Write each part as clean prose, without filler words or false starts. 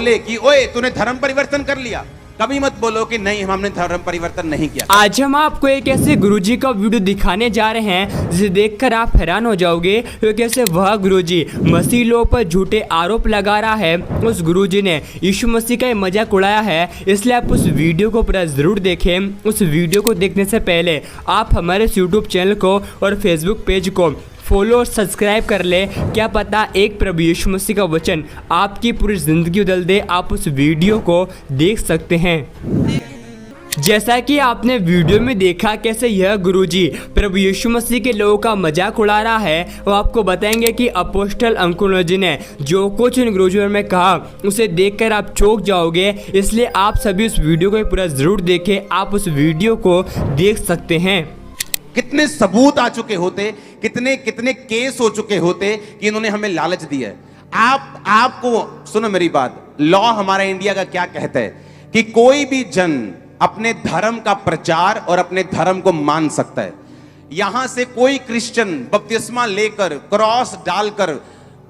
बोले कि ओए तूने धर्म परिवर्तन कर लिया, कभी मत बोलो कि नहीं हमने धर्म परिवर्तन नहीं किया। आज हम आपको एक ऐसे गुरुजी का वीडियो दिखाने जा रहे हैं जिसे देखकर आप हैरान हो जाओगे कि कैसे वह गुरुजी मसीह लोगों पर झूठे आरोप लगा रहा है। उस गुरुजी ने यीशु मसीह का मजाक उड़ाया है, इसलिए आप उस वीडियो को पूरा जरूर देखें। उस वीडियो को देखने से पहले आप हमारे यूट्यूब चैनल को और फेसबुक पेज को फॉलो और सब्सक्राइब कर ले। क्या पता एक प्रभु यीशु मसीह का वचन आपकी पूरी ज़िंदगी बदल दे। आप उस वीडियो को देख सकते हैं। जैसा कि आपने वीडियो में देखा कैसे यह गुरुजी प्रभु यीशु मसीह के लोगों का मजाक उड़ा रहा है, वो आपको बताएंगे कि अपोस्टल अंकुर जी ने जो कुछ इन गुरुजियों में कहा उसे देखकर आप चौंक जाओगे। इसलिए आप सभी उस वीडियो को पूरा ज़रूर देखें। आप उस वीडियो को देख सकते हैं। कितने सबूत आ चुके होते, कितने कितने केस हो चुके होते कि इन्होंने हमें लालच दिया है। आपको सुनो मेरी बात, लॉ हमारा इंडिया का क्या कहता है कि कोई भी जन अपने धर्म का प्रचार और अपने धर्म को मान सकता है। यहां से कोई क्रिश्चियन बपतिस्मा लेकर क्रॉस डालकर,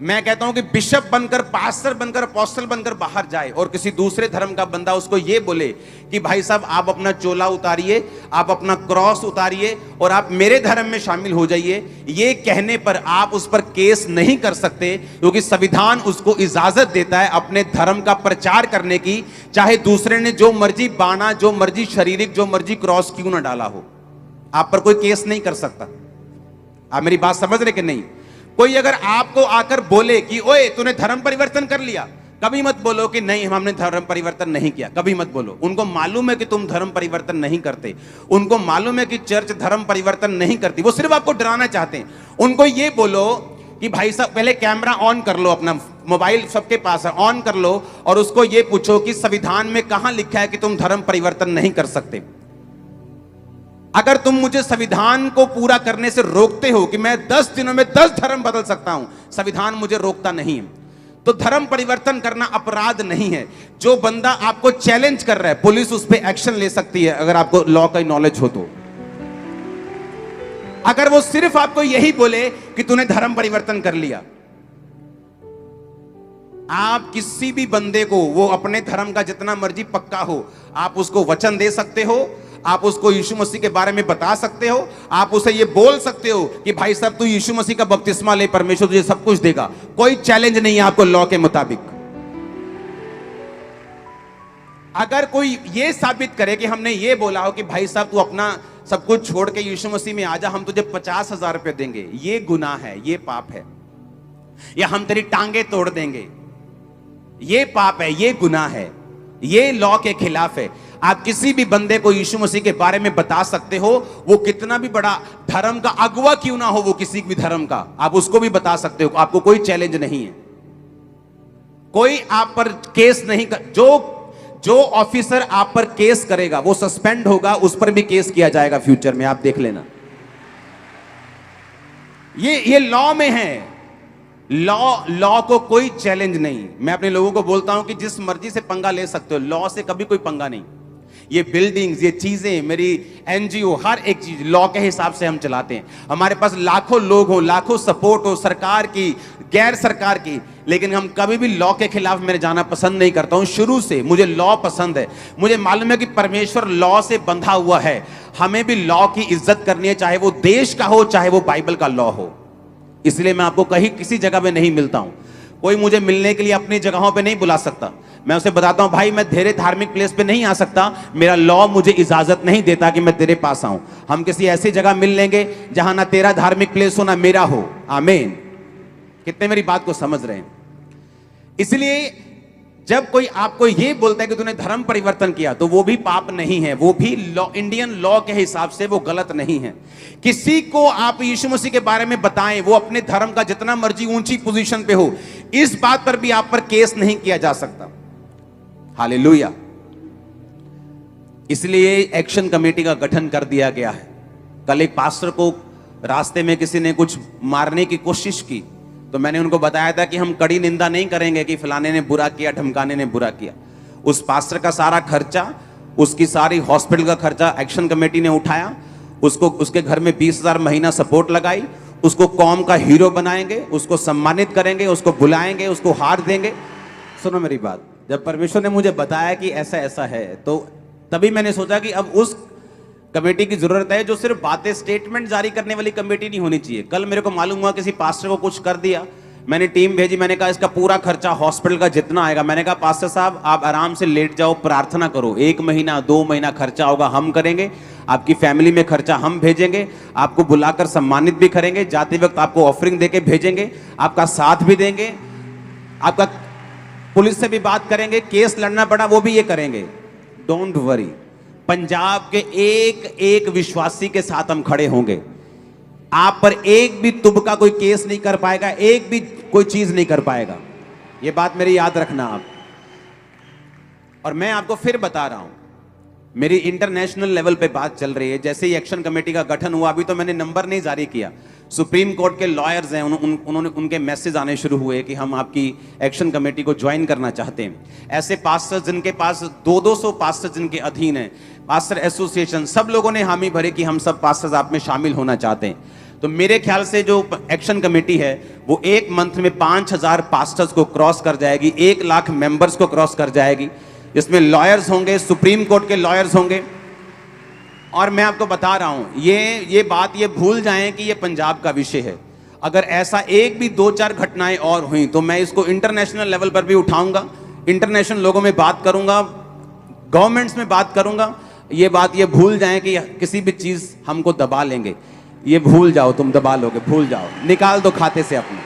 मैं कहता हूं कि बिशप बनकर, पास्टर बनकर, अपोस्टल बनकर बाहर जाए और किसी दूसरे धर्म का बंदा उसको ये बोले कि भाई साहब आप अपना चोला उतारिए, आप अपना क्रॉस उतारिए और आप मेरे धर्म में शामिल हो जाइए, ये कहने पर आप उस पर केस नहीं कर सकते, क्योंकि संविधान उसको इजाजत देता है अपने धर्म का प्रचार करने की, चाहे दूसरे ने जो मर्जी बाना, जो मर्जी शारीरिक, जो मर्जी क्रॉस क्यों ना डाला हो, आप पर कोई केस नहीं कर सकता। आप मेरी बात समझ रहे कि नहीं? कोई अगर आपको आकर बोले कि ओए तूने धर्म परिवर्तन कर लिया, कभी मत बोलो कि नहीं हमने धर्म परिवर्तन नहीं किया, कभी मत बोलो। उनको मालूम है कि तुम धर्म परिवर्तन नहीं करते, उनको मालूम है कि चर्च धर्म परिवर्तन नहीं करती, वो सिर्फ आपको डराना चाहते हैं। उनको ये बोलो कि भाई साहब पहले कैमरा ऑन कर लो, अपना मोबाइल सबके पास है, ऑन कर लो और उसको ये पूछो कि संविधान में कहां लिखा है कि तुम धर्म परिवर्तन नहीं कर सकते। अगर तुम मुझे संविधान को पूरा करने से रोकते हो कि मैं 10 दिनों में 10 धर्म बदल सकता हूं, संविधान मुझे रोकता नहीं है, तो धर्म परिवर्तन करना अपराध नहीं है। जो बंदा आपको चैलेंज कर रहा है, पुलिस उस पर एक्शन ले सकती है अगर आपको लॉ का नॉलेज हो तो। अगर वो सिर्फ आपको यही बोले कि तूने धर्म परिवर्तन कर लिया, आप किसी भी बंदे को, वो अपने धर्म का जितना मर्जी पक्का हो, आप उसको वचन दे सकते हो, आप उसको यीशु मसीह के बारे में बता सकते हो, आप उसे ये बोल सकते हो कि भाई साहब तू यीशु मसीह का बपतिस्मा ले, परमेश्वर तुझे सब कुछ देगा। कोई चैलेंज नहीं है आपको लॉ के मुताबिक। अगर कोई ये साबित करे कि हमने ये बोला हो कि भाई साहब तू अपना सब कुछ छोड़ के यीशु मसीह में आ जा, हम तुझे 50,000 रुपए देंगे, ये गुनाह है, ये पाप है। या हम तेरी टांगे तोड़ देंगे, ये पाप है, ये गुनाह है, ये लॉ के खिलाफ है। आप किसी भी बंदे को यीशु मसीह के बारे में बता सकते हो, वो कितना भी बड़ा धर्म का अगुवा क्यों ना हो, वो किसी भी धर्म का, आप उसको भी बता सकते हो। आपको कोई चैलेंज नहीं है, कोई आप पर केस नहीं कर, जो ऑफिसर आप पर केस करेगा वो सस्पेंड होगा, उस पर भी केस किया जाएगा फ्यूचर में, आप देख लेना। ये लॉ में है। लॉ को कोई चैलेंज नहीं। मैं अपने लोगों को बोलता हूं कि जिस मर्जी से पंगा ले सकते हो, लॉ से कभी कोई पंगा नहीं। ये बिल्डिंग्स, ये चीजें, मेरी एनजीओ, हर एक चीज लॉ के हिसाब से हम चलाते हैं। हमारे पास लाखों लोग हो, लाखों सपोर्ट हो, सरकार की, गैर सरकार की, लेकिन हम कभी भी लॉ के खिलाफ मेरे जाना पसंद नहीं करता हूं। शुरू से मुझे लॉ पसंद है। मुझे मालूम है कि परमेश्वर लॉ से बंधा हुआ है। हमें भी लॉ की इज्जत करनी है, चाहे वो देश का हो, चाहे वो बाइबल का लॉ हो। इसलिए मैं आपको कहीं किसी जगह पे नहीं मिलता हूं। कोई मुझे मिलने के लिए अपनी जगहों पे नहीं बुला सकता। मैं उसे बताता हूं भाई मैं तेरे धार्मिक प्लेस पे नहीं आ सकता, मेरा लॉ मुझे इजाजत नहीं देता कि मैं तेरे पास आऊं। हम किसी ऐसी जगह मिल लेंगे जहां ना तेरा धार्मिक प्लेस हो ना मेरा हो। आमीन। कितने मेरी बात को समझ रहे हैं? इसलिए जब कोई आपको यह बोलता है कि तूने धर्म परिवर्तन किया, तो वो भी पाप नहीं है, वो भी लॉ, इंडियन लॉ के हिसाब से वो गलत नहीं है। किसी को आप यीशु मसीह के बारे में बताएं, वो अपने धर्म का जितना मर्जी ऊंची पोजीशन पे हो, इस बात पर भी आप पर केस नहीं किया जा सकता। हालेलुया। इसलिए एक्शन कमेटी का गठन कर दिया गया है। कल एक पास्टर को रास्ते में किसी ने कुछ मारने की कोशिश की, तो मैंने उनको बताया था कि हम कड़ी निंदा नहीं करेंगे कि फलाने ने बुरा किया, ढमकाने ने बुरा किया। उस पास्टर का सारा खर्चा, उसकी सारी हॉस्पिटल का खर्चा एक्शन कमेटी ने उठाया। उसको, उसके घर में 20,000 महीना सपोर्ट लगाई। उसको कौम का हीरो बनाएंगे, उसको सम्मानित करेंगे, उसको बुलाएंगे, उसको हार देंगे। सुनो मेरी बात, जब परमेश्वर ने मुझे बताया कि ऐसा ऐसा है, तो तभी मैंने सोचा कि अब उस कमेटी की जरूरत है जो सिर्फ बातें स्टेटमेंट जारी करने वाली कमेटी नहीं होनी चाहिए। कल मेरे को मालूम हुआ किसी पास्टर को कुछ कर दिया, मैंने टीम भेजी, मैंने कहा इसका पूरा खर्चा हॉस्पिटल का जितना आएगा, मैंने कहा पास्टर साहब आप आराम से लेट जाओ, प्रार्थना करो, 1 महीना 2 महीना खर्चा होगा हम करेंगे, आपकी फैमिली में खर्चा हम भेजेंगे, आपको बुलाकर सम्मानित भी करेंगे, जाते वक्त आपको ऑफरिंग देके भेजेंगे, आपका साथ भी देंगे, आपका पुलिस से भी बात करेंगे, केस लड़ना पड़ा वो भी ये करेंगे, डोंट वरी। पंजाब के एक एक विश्वासी के साथ हम खड़े होंगे, आप पर एक भी तुबका कोई केस नहीं कर पाएगा, एक भी कोई चीज नहीं कर पाएगा, ये बात मेरी याद रखना आप। और मैं आपको फिर बता रहा हूं, मेरी इंटरनेशनल लेवल पे बात चल रही है। जैसे ही एक्शन कमेटी का गठन हुआ, अभी तो मैंने नंबर नहीं जारी किया, सुप्रीम कोर्ट के लॉयर्स हैं, उन्होंने उनके मैसेज आने शुरू हुए कि हम आपकी एक्शन कमेटी को ज्वाइन करना चाहते हैं। ऐसे पास्टर्स जिनके पास 200 पास्टर्स जिनके अधीन है, पास्टर एसोसिएशन, सब लोगों ने हामी भरे कि हम सब पास्टर्स आप में शामिल होना चाहते हैं। तो मेरे ख्याल से जो एक्शन कमेटी है वो 1 मंथ में 5000 पास्टर्स को क्रॉस कर जाएगी, 1 लाख मेंबर्स को क्रॉस कर जाएगी। इसमें लॉयर्स होंगे, सुप्रीम कोर्ट के लॉयर्स होंगे। और मैं आपको बता रहा हूं, ये बात ये भूल जाएं कि ये पंजाब का विषय है। अगर ऐसा एक भी 2-4 घटनाएं और हुई तो मैं इसको इंटरनेशनल लेवल पर भी उठाऊंगा, इंटरनेशनल लोगों में बात करूंगा, गवर्नमेंट्स में बात करूंगा। ये बात ये भूल जाएं कि किसी भी चीज हमको दबा लेंगे, ये भूल जाओ, तुम दबा लोगे, भूल जाओ, निकाल दो खाते से अपने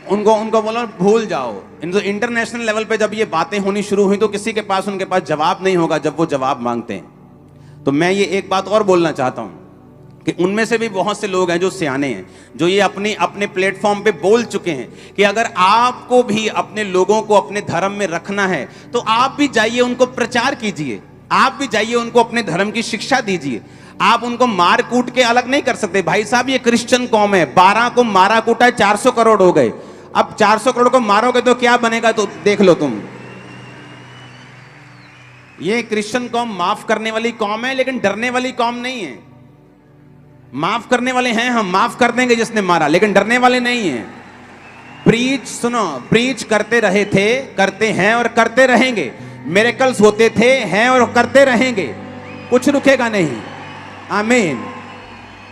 उनको बोलो भूल जाओ। इंटरनेशनल लेवल पे जब ये बातें होनी शुरू हुई तो किसी के पास उनके पास जवाब नहीं होगा जब वो जवाब मांगते हैं। तो मैं ये एक बात और बोलना चाहता हूं कि उनमें से भी बहुत से लोग हैं जो सियाने हैं, जो ये अपने प्लेटफॉर्म पे बोल चुके हैं कि अगर आपको भी अपने लोगों को अपने धर्म में रखना है तो आप भी जाइए, उनको प्रचार कीजिए, आप भी जाइए, उनको अपने धर्म की शिक्षा दीजिए। आप उनको मार कूट के अलग नहीं कर सकते। भाई साहब ये क्रिश्चियन कौम है, 12 को मारा कूटा 400 करोड़ हो गए, अब 400 करोड़ को मारोगे तो क्या बनेगा, तो देख लो तुम। ये क्रिश्चियन कौम माफ करने वाली कौम है, लेकिन डरने वाली कौम नहीं है। माफ करने वाले हैं हम, माफ कर देंगे जिसने मारा, लेकिन डरने वाले नहीं हैं। प्रीच सुनो, प्रीच करते रहे थे, करते हैं और करते रहेंगे। मिरेकल्स होते थे, हैं और करते रहेंगे। कुछ रुकेगा नहीं, आमीन।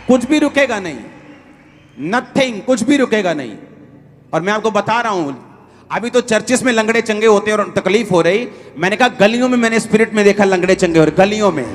कुछ भी रुकेगा नहीं, नथिंग, कुछ भी रुकेगा नहीं। और मैं आपको बता रहा हूं, अभी तो चर्चिस में लंगड़े चंगे होते हैं और तकलीफ हो रही, मैंने कहा गलियों में मैंने स्पिरिट में देखा लंगड़े चंगे, और गलियों में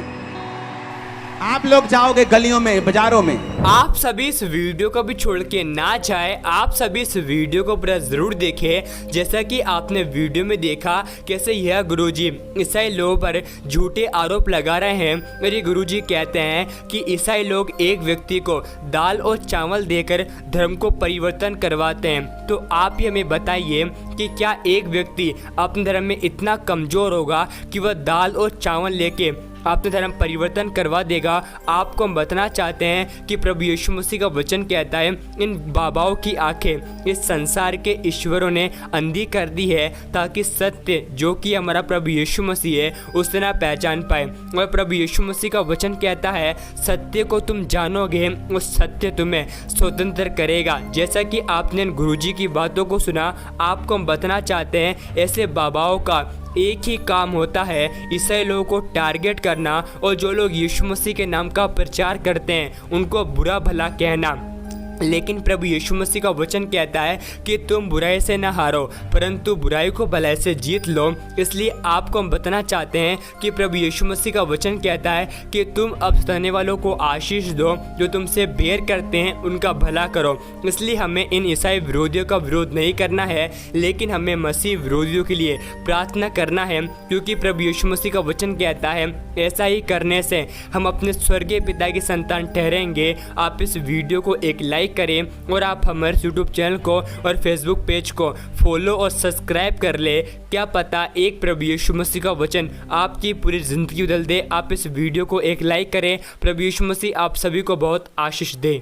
आप लोग जाओगे, गलियों में, बाजारों में। आप सभी इस वीडियो को भी छोड़ के ना जाए, आप सभी इस वीडियो को पूरा जरूर देखें। जैसा कि आपने वीडियो में देखा कैसे यह गुरुजी ईसाई लोगों पर झूठे आरोप लगा रहे हैं। मेरे गुरुजी कहते हैं कि ईसाई लोग एक व्यक्ति को दाल और चावल देकर धर्म को परिवर्तन करवाते हैं। तो आप ही हमें बताइए कि क्या एक व्यक्ति अपने धर्म में इतना कमजोर होगा कि वह दाल और चावल लेके अपने धर्म परिवर्तन करवा देगा? आपको हम बताना चाहते हैं कि प्रभु यीशु मसीह का वचन कहता है, इन बाबाओं की आंखें इस संसार के ईश्वरों ने अंधी कर दी है ताकि सत्य जो कि हमारा प्रभु यीशु मसीह है उसे ना पहचान पाए। और प्रभु यीशु मसीह का वचन कहता है, सत्य को तुम जानोगे, उस सत्य तुम्हें स्वतंत्र करेगा। जैसा कि आपने गुरुजी की बातों को सुना, आपको हम बताना चाहते हैं ऐसे बाबाओं का एक ही काम होता है, ईसाई लोगों को टारगेट करना और जो लोग यीशु मसीह के नाम का प्रचार करते हैं उनको बुरा भला कहना। लेकिन प्रभु यीशु मसीह का वचन कहता है कि तुम बुराई से ना हारो परंतु बुराई को भलाई से जीत लो। इसलिए आपको हम बताना चाहते हैं कि प्रभु यीशु मसीह का वचन कहता है कि तुम अब सहने वालों को आशीष दो, जो तुमसे बैर करते हैं उनका भला करो। इसलिए हमें इन ईसाई विरोधियों का विरोध नहीं करना है, लेकिन हमें मसीह विरोधियों के लिए प्रार्थना करना है, क्योंकि प्रभु यीशु मसीह का वचन कहता है ऐसा ही करने से हम अपने स्वर्गीय पिता की संतान ठहरेंगे। आप इस वीडियो को एक लाइक करें और आप हमारे यूट्यूब चैनल को और फेसबुक पेज को फॉलो और सब्सक्राइब कर ले। क्या पता एक प्रभु यीशु मसीह का वचन आपकी पूरी जिंदगी बदल दे। आप इस वीडियो को एक लाइक करें। प्रभु यीशु मसीह आप सभी को बहुत आशीष दे।